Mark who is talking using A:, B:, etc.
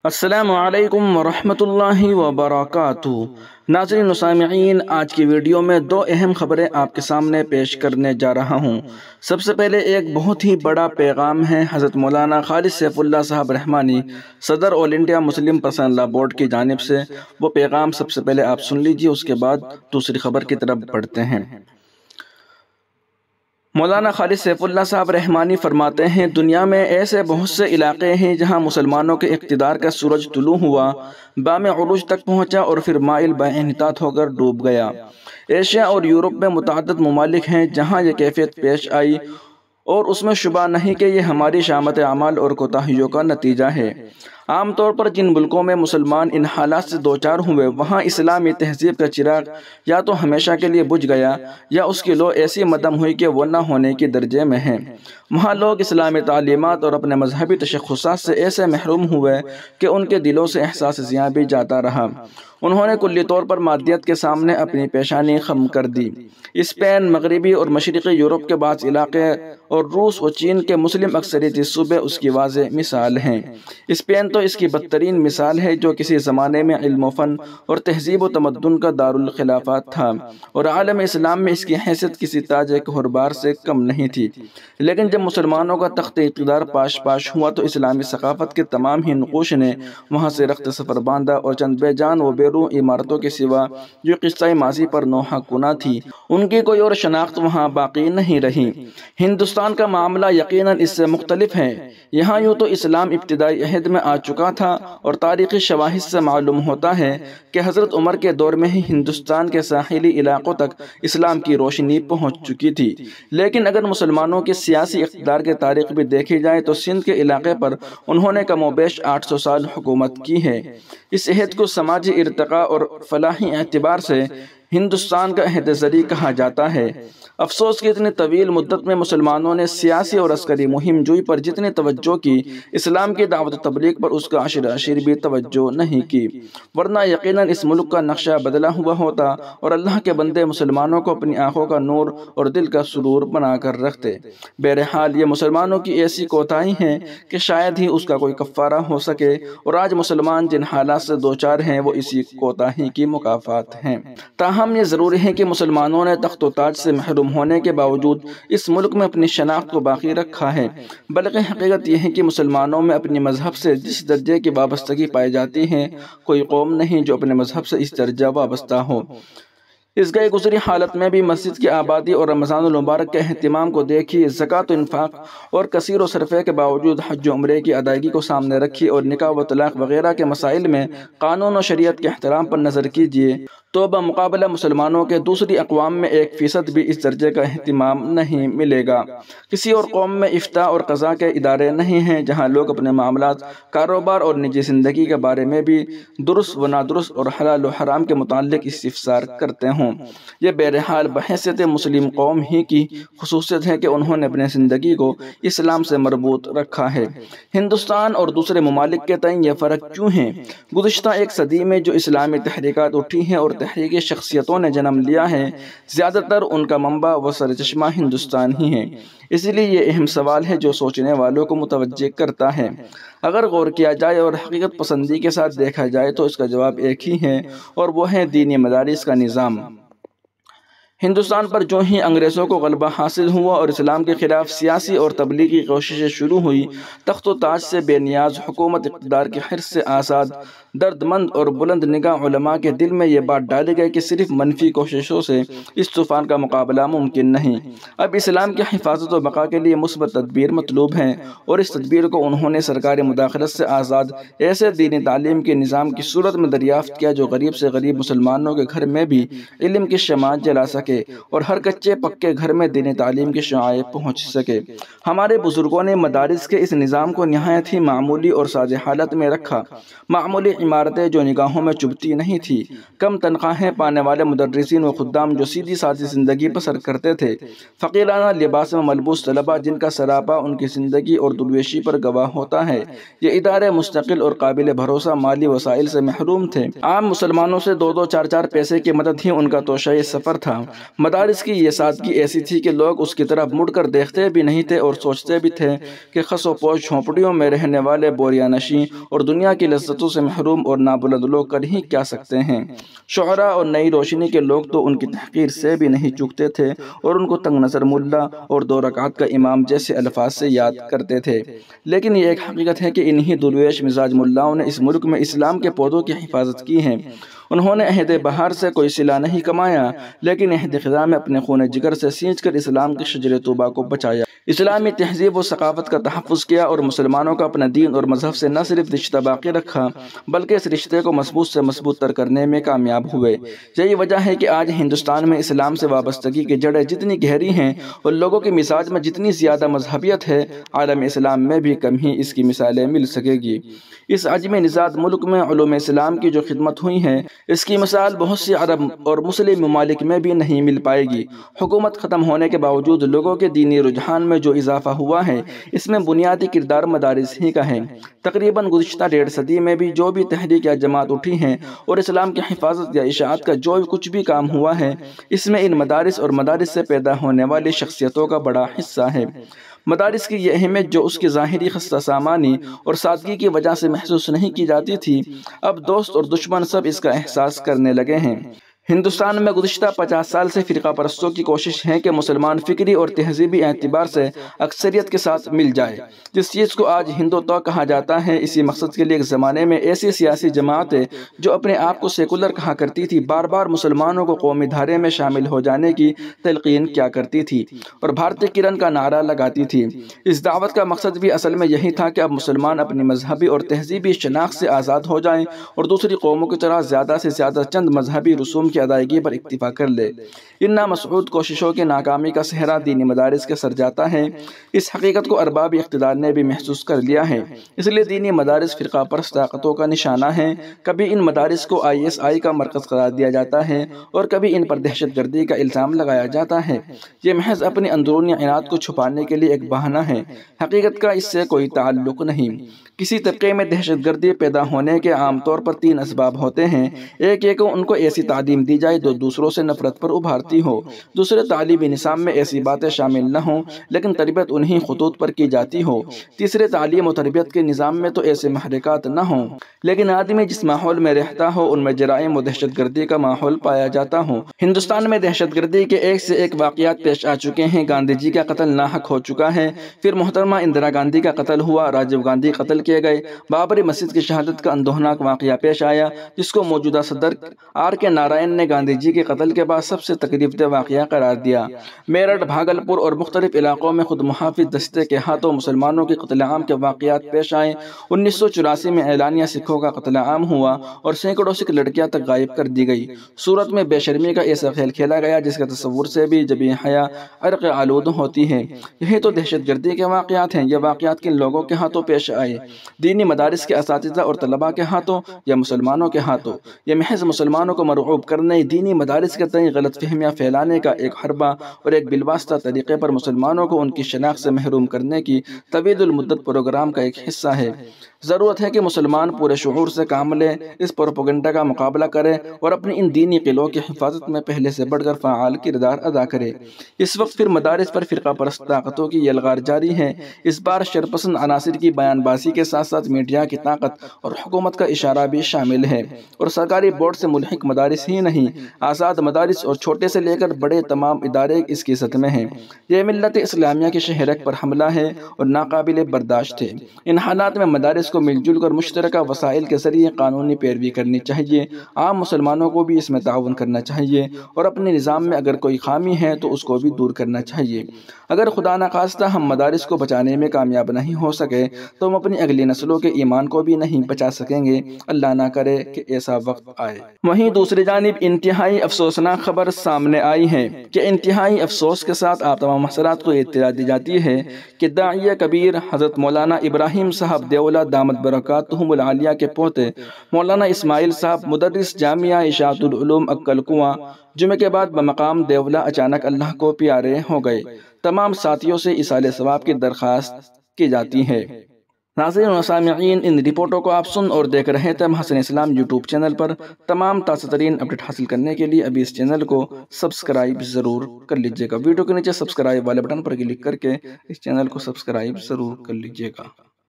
A: السلام علیکم ورحمۃ اللہ وبرکاتہ۔ ناظرین و سامعین، آج کی ویڈیو میں دو اہم خبریں آپ کے سامنے پیش کرنے جا رہا ہوں۔ سب سے پہلے ایک بہت ہی بڑا پیغام ہے حضرت مولانا خالد سیف اللہ صاحب رحمانی، صدر all India Muslim personal law board کی جانب سے۔ وہ پیغام سب سے پہلے آپ سن لیجیے، اس کے بعد دوسری خبر کی طرف بڑھتے ہیں۔ مولانا خالد سیف اللہ صاحب رحمانی فرماتے ہیں، دنیا میں ایسے بہت سے علاقے ہیں جہاں مسلمانوں کے اقتدار کا سورج طلوع ہوا، بام عروج تک پہنچا اور پھر مائل بانحطاط ہو کر ڈوب گیا۔ ایشیا اور یورپ میں متعدد ممالک ہیں جہاں یہ کیفیت پیش آئی، اور اس میں شبہ نہیں کہ یہ ہماری شامت اعمال اور کوتاہیوں کا نتیجہ ہے۔ عام طور پر جن ملکوں میں مسلمان ان حالات سے دوچار ہوئے، وہاں اسلامی تہذیب کا چراغ یا تو ہمیشہ کے لیے بجھ گیا یا اس کی لو ایسی مدم ہوئی کہ وہ نہ ہونے کی درجے میں ہے۔ وہاں لوگ اسلامی تعلیمات اور اپنے مذہبی تشخصات سے ایسے محروم ہوئے کہ ان کے دلوں سے احساس زیاں بھی جاتا رہا۔ انہوں نے کلی طور پر مادیت کے سامنے اپنی پیشانی خم کر دی۔ اسپین، مغربی اور مشرقی یورپ کے بعض علاقے اور روس و چین کے مسلم اکثریتی صوبے اس کی واضح مثال ہیں۔ اسپین تو اس کی بدترین مثال ہے، جو کسی زمانے میں علم و فن اور تہذیب و تمدن کا دارالخلافات تھا، اور عالم اسلام میں اس کی حیثیت کسی تاج کہربار سے کم نہیں تھی۔ لیکن جب مسلمانوں کا تخت اقتدار پاش پاش ہوا تو اسلامی ثقافت کے تمام ہی نقوش نے وہاں سے رخت سفر باندھا، اور چند بے جان و بے روح عمارتوں کے سوا جو قصہ ماضی پر نوحہ کنا تھی، ان کی کوئی اور شناخت وہاں باقی نہیں رہی۔ ہندوستان کا معاملہ یقیناً اس سے مختلف ہے۔ یہاں یوں تو اسلام ابتدائی عہد میں آ چکا تھا، اور تاریخی شواہد سے معلوم ہوتا ہے کہ حضرت عمر کے دور میں ہی ہندوستان کے ساحلی علاقوں تک اسلام کی روشنی پہنچ چکی تھی۔ لیکن اگر مسلمانوں کے سیاسی اقتدار کی تاریخ بھی دیکھی جائے تو سندھ کے علاقے پر انہوں نے کم و بیش 800 سال حکومت کی ہے۔ اس عہد کو سماجی ارتقاء اور فلاحی اعتبار سے ہندوستان کا عہد زریں کہا جاتا ہے۔ افسوس کہ اتنی طویل مدت میں مسلمانوں نے سیاسی اور عسکری مہم جوئی پر جتنی توجہ کی، اسلام کی دعوت و تبلیغ پر اس کا عشر بھی توجہ نہیں کی، ورنہ یقیناً اس ملک کا نقشہ بدلا ہوا ہوتا، اور اللہ کے بندے مسلمانوں کو اپنی آنکھوں کا نور اور دل کا سرور بنا کر رکھتے۔ بہرحال یہ مسلمانوں کی ایسی کوتاہی ہے کہ شاید ہی اس کا کوئی کفارہ ہو سکے، اور آج مسلمان جن حالات سے دوچار ہیں وہ اسی کوتاہی کی مکافات ہیں۔ تاہم یہ ضروری ہے کہ مسلمانوں نے تخت و تاج سے محروم ہونے کے باوجود اس ملک میں اپنی شناخت کو باقی رکھا ہے، بلکہ حقیقت یہ ہے کہ مسلمانوں میں اپنی مذہب سے جس درجے کی وابستگی پائی جاتی ہے، کوئی قوم نہیں جو اپنے مذہب سے اس درجہ وابستہ ہو۔ اس گئے گزری حالت میں بھی مسجد کی آبادی اور رمضان المبارک کے اہتمام کو دیکھی، زکوٰۃ و انفاق اور کثیر و صرفے کے باوجود حج و عمرے کی ادائیگی کو سامنے رکھی، اور نکاح و طلاق وغیرہ کے مسائل میں قانون و شریعت کے احترام پر نظر کیجیے تو بمقابلہ مسلمانوں کے دوسری اقوام میں 1% بھی اس درجے کا اہتمام نہیں ملے گا۔ کسی اور قوم میں افتاء اور قضاء کے ادارے نہیں ہیں جہاں لوگ اپنے معاملات، کاروبار اور نجی زندگی کے بارے میں بھی درست و نادرست اور حلال و حرام کے متعلق استفسار کرتے ہوں۔ یہ بہرحال بحیثیت مسلم قوم ہی کی خصوصیت ہے کہ انہوں نے اپنی زندگی کو اسلام سے مربوط رکھا ہے۔ ہندوستان اور دوسرے ممالک کے تئیں یہ فرق کیوں ہے؟ گزشتہ ایک صدی میں جو اسلامی تحریکات اٹھی ہیں اور تحریکی شخصیتوں نے جنم لیا ہے، زیادہ تر ان کا منبع و سرچشمہ ہندوستان ہی ہے۔ اس لیے یہ اہم سوال ہے جو سوچنے والوں کو متوجہ کرتا ہے۔ اگر غور کیا جائے اور حقیقت پسندی کے ساتھ دیکھا جائے تو اس کا جواب ایک ہی ہے، اور وہ ہے دینی مدارس کا نظام۔ ہندوستان پر جو ہی انگریزوں کو غلبہ حاصل ہوا اور اسلام کے خلاف سیاسی اور تبلیغی کوششیں شروع ہوئی، تخت و تاج سے بے نیاز حکومت اقتدار کے حرص سے آزاد، درد مند اور بلند نگاہ علماء کے دل میں یہ بات ڈالی گئی کہ صرف منفی کوششوں سے اس طوفان کا مقابلہ ممکن نہیں۔ اب اسلام کی حفاظت و بقا کے لیے مثبت تدبیر مطلوب ہیں، اور اس تدبیر کو انہوں نے سرکاری مداخلت سے آزاد ایسے دینی تعلیم کے نظام کی صورت میں دریافت کیا جو غریب سے غریب مسلمانوں کے گھر میں بھی علم کی شمع جلا سکے اور ہر کچے پکے گھر میں دینی تعلیم کی شعاعیں پہنچ سکے۔ ہمارے بزرگوں نے مدارس کے اس نظام کو نہایت ہی معمولی اور سادہ حالت میں رکھا۔ معمولی عمارتیں جو نگاہوں میں چبھتی نہیں تھی، کم تنخواہیں پانے والے مدرسین و خدام جو سیدھی سادی زندگی بسر کرتے تھے، فقیرانہ لباس میں ملبوس طلباء جن کا سراپا ان کی زندگی اور درویشی پر گواہ ہوتا ہے، یہ ادارے مستقل اور قابل بھروسہ مالی وسائل سے محروم تھے۔ عام مسلمانوں سے 2-2 4-4 پیسے کی مدد ہی ان کا توشہ سفر تھا۔ مدارس کی یہ سادگی ایسی تھی کہ لوگ اس کی طرف مڑ کر دیکھتے بھی نہیں تھے اور سوچتے بھی تھے کہ خس و پوش جھونپڑیوں میں رہنے والے بوریا نشیں اور دنیا کی لذتوں سے محروم اور نابلد لوگ کر ہی کیا سکتے ہیں۔ شعراء اور نئی روشنی کے لوگ تو ان کی تحقیر سے بھی نہیں چوکتے تھے اور ان کو تنگ نظر ملا اور 2 رکعت کا امام جیسے الفاظ سے یاد کرتے تھے۔ لیکن یہ ایک حقیقت ہے کہ انہی درویش مزاج ملاؤں نے اس ملک میں اسلام کے پودوں کی حفاظت کی ہے۔ انہوں نے عہد بہار سے کوئی صلہ نہیں کمایا، لیکن عہد خزاں میں اپنے خون جگر سے سینچ کر اسلام کی شجر طوبہ کو بچایا، اسلامی تہذیب و ثقافت کا تحفظ کیا اور مسلمانوں کا اپنا دین اور مذہب سے نہ صرف رشتہ باقی رکھا بلکہ اس رشتے کو مضبوط سے مضبوط تر کرنے میں کامیاب ہوئے۔ یہی وجہ ہے کہ آج ہندوستان میں اسلام سے وابستگی کی جڑیں جتنی گہری ہیں اور لوگوں کے مزاج میں جتنی زیادہ مذہبیت ہے، عالم اسلام میں بھی کم ہی اس کی مثالیں مل سکے گی۔ اس عجم نژاد ملک میں علوم اسلام کی جو خدمت ہوئی ہے، اس کی مثال بہت سی عرب اور مسلم ممالک میں بھی نہیں مل پائے گی۔ حکومت ختم ہونے کے باوجود لوگوں کے دینی رجحان میں جو اضافہ ہوا ہے، اس میں بنیادی کردار مدارس ہی کا ہے۔ تقریباً گزشتہ 1.5 صدی میں بھی جو بھی تحریک یا جماعت اٹھی ہیں اور اسلام کی حفاظت یا اشاعت کا جو کچھ بھی کام ہوا ہے، اس میں ان مدارس اور مدارس سے پیدا ہونے والی شخصیتوں کا بڑا حصہ ہے۔ مدارس کی یہ اہمیت جو اس کی ظاہری خستہ سامانی اور سادگی کی وجہ سے محسوس نہیں کی جاتی تھی، اب دوست اور دشمن سب اس کا احساس کرنے لگے ہیں۔ ہندوستان میں گزشتہ 50 سال سے فرقہ پرستوں کی کوشش ہے کہ مسلمان فکری اور تہذیبی اعتبار سے اکثریت کے ساتھ مل جائے۔ جس چیز کو آج ہندوتوا کہا جاتا ہے، اسی مقصد کے لیے ایک زمانے میں ایسی سیاسی جماعتیں جو اپنے آپ کو سیکولر کہا کرتی تھی، بار بار مسلمانوں کو قومی دھارے میں شامل ہو جانے کی تلقین کیا کرتی تھی اور بھارتی کرن کا نعرہ لگاتی تھی۔ اس دعوت کا مقصد بھی اصل میں یہی تھا کہ اب مسلمان اپنی مذہبی اور تہذیبی شناخت سے آزاد ہو جائیں اور دوسری قوموں کی طرح زیادہ سے زیادہ چند مذہبی رسوم کی ادائیگی پر اکتفا کر لے۔ ان نامسعود کوششوں کی ناکامی کا صحرا دینی مدارس کے سر جاتا ہے۔ اس حقیقت کو ارباب اقتدار نے بھی محسوس کر لیا ہے، اس لیے دینی مدارس فرقہ پرست طاقتوں کا نشانہ ہیں۔ کبھی ان مدارس کو ISI کا مرکز قرار دیا جاتا ہے اور کبھی ان پر دہشت گردی کا الزام لگایا جاتا ہے۔ یہ محض اپنی اندرونی عناد کو چھپانے کے لیے ایک بہانہ ہے، حقیقت کا اس سے کوئی تعلق نہیں۔ کسی طبقے میں دہشت گردی پیدا ہونے کے عام طور پر 3 اسباب ہوتے ہیں۔ ایک یہ کہ ان کو ایسی تعلیم دی جائے جو دوسروں سے نفرت پر ابھارتی ہو، دوسرے تعلیمی نظام میں ایسی باتیں شامل نہ ہوں لیکن تربیت انہی خطوط پر کی جاتی ہو، تیسرے تعلیم و تربیت کے نظام میں تو ایسے محرکات نہ ہوں لیکن آدمی جس ماحول میں رہتا ہو ان میں جرائم و دہشت گردی کا ماحول پایا جاتا ہو۔ ہندوستان میں دہشت گردی کے ایک سے ایک واقعات پیش آ چکے ہیں۔ گاندھی جی کا قتل ناحق ہو چکا ہے، پھر محترمہ اندرا گاندھی کا قتل ہوا، راجیو گاندھی قتل کیے گئے، بابری مسجد کی شہادت کا اندوہناک واقعہ پیش آیا جس کو موجودہ صدر R.K. نارائن نے گاندھی جی کے قتل کے بعد سب سے تکلیف دہ واقعہ قرار دیا۔ میرٹھ، بھاگلپور اور مختلف علاقوں میں خود محافظ دستے کے ہاتھوں مسلمانوں کے قتل عام کے واقعات پیش آئے۔ 1984 میں اعلانیہ سکھوں کا قتل عام ہوا اور سینکڑوں سکھ لڑکیاں تک غائب کر دی گئی۔ سورت میں بے شرمی کا ایسا کھیل کھیلا گیا جس کے تصور سے بھی جبیں حیا عرق آلود ہوتی ہے۔ یہی تو دہشت گردی کے واقعات ہیں۔ یہ واقعات کن لوگوں کے ہاتھوں پیش آئے؟ دینی مدارس کے اساتذہ اور طلباء کے ہاتھوں یا مسلمانوں کے ہاتھوں؟ یہ محض مسلمانوں کو مرعوب کرنے، دینی مدارس کے تئیں غلط فہمیاں پھیلانے کا ایک حربہ اور ایک بالواسطہ طریقے پر مسلمانوں کو ان کی شناخت سے محروم کرنے کی طویل المدت پروگرام کا ایک حصہ ہے۔ ضرورت ہے کہ مسلمان پورے شعور سے کام لیں، اس پروپیگنڈا کا مقابلہ کریں اور اپنی ان دینی قلعوں کی حفاظت میں پہلے سے بڑھ کر فعال کردار ادا کرے۔ اس وقت پھر مدارس پر فرقہ پرست طاقتوں کی یلغار جاری ہے۔ اس بار شرپسند عناصر کی بیان بازی کے ساتھ ساتھ میڈیا کی طاقت اور حکومت کا اشارہ بھی شامل ہے، اور سرکاری بورڈ سے ملحق مدارس ہی نہیں، آزاد مدارس اور چھوٹے سے لے کر بڑے تمام ادارے اس کی زد میں ہیں۔ یہ ملت اسلامیہ کی شہرک پر حملہ ہے اور ناقابل برداشت ہے۔ ان حالات میں مدارس کو مل جل کر مشترکہ وسائل کے ذریعے قانونی پیروی کرنی چاہیے۔ عام مسلمانوں کو بھی اس میں تعاون کرنا چاہیے اور اپنے نظام میں اگر کوئی خامی ہے تو اس کو بھی دور کرنا چاہیے۔ اگر خدا نخواستہ ہم مدارس کو بچانے میں کامیاب نہیں ہو سکے تو ہم اپنی اگلی نسلوں کے ایمان کو بھی نہیں بچا سکیں گے۔ اللہ نہ کرے کہ ایسا وقت آئے۔ وہیں دوسری جانب انتہائی افسوسناک خبر سامنے آئی ہے کہ انتہائی افسوس کے ساتھ آپ تمام حضرات کو اطلاع دی جاتی ہے کہ داعیہ کبیر حضرت مولانا ابراہیم صاحب دیولہ دامت برکاتہم العالیہ کے پوتے مولانا اسماعیل صاحب مدرس جامعہ اشاعت العلوم اکل کنواں جمعے کے بعد بمقام دیولہ اچانک اللہ کو پیارے ہو گئے۔ تمام ساتھیوں سے ایصال ثواب کی درخواست کی جاتی ہے۔ ناظرین و سامعین، ان رپورٹوں کو آپ سن اور دیکھ رہے تھے محسن اسلام یوٹیوب چینل پر۔ تمام تازہ ترین اپڈیٹ حاصل کرنے کے لیے ابھی اس چینل کو سبسکرائب ضرور کر لیجیے گا۔ ویڈیو کے نیچے سبسکرائب والے بٹن پر کلک کر کے اس چینل کو سبسکرائب ضرور کر لیجیے گا۔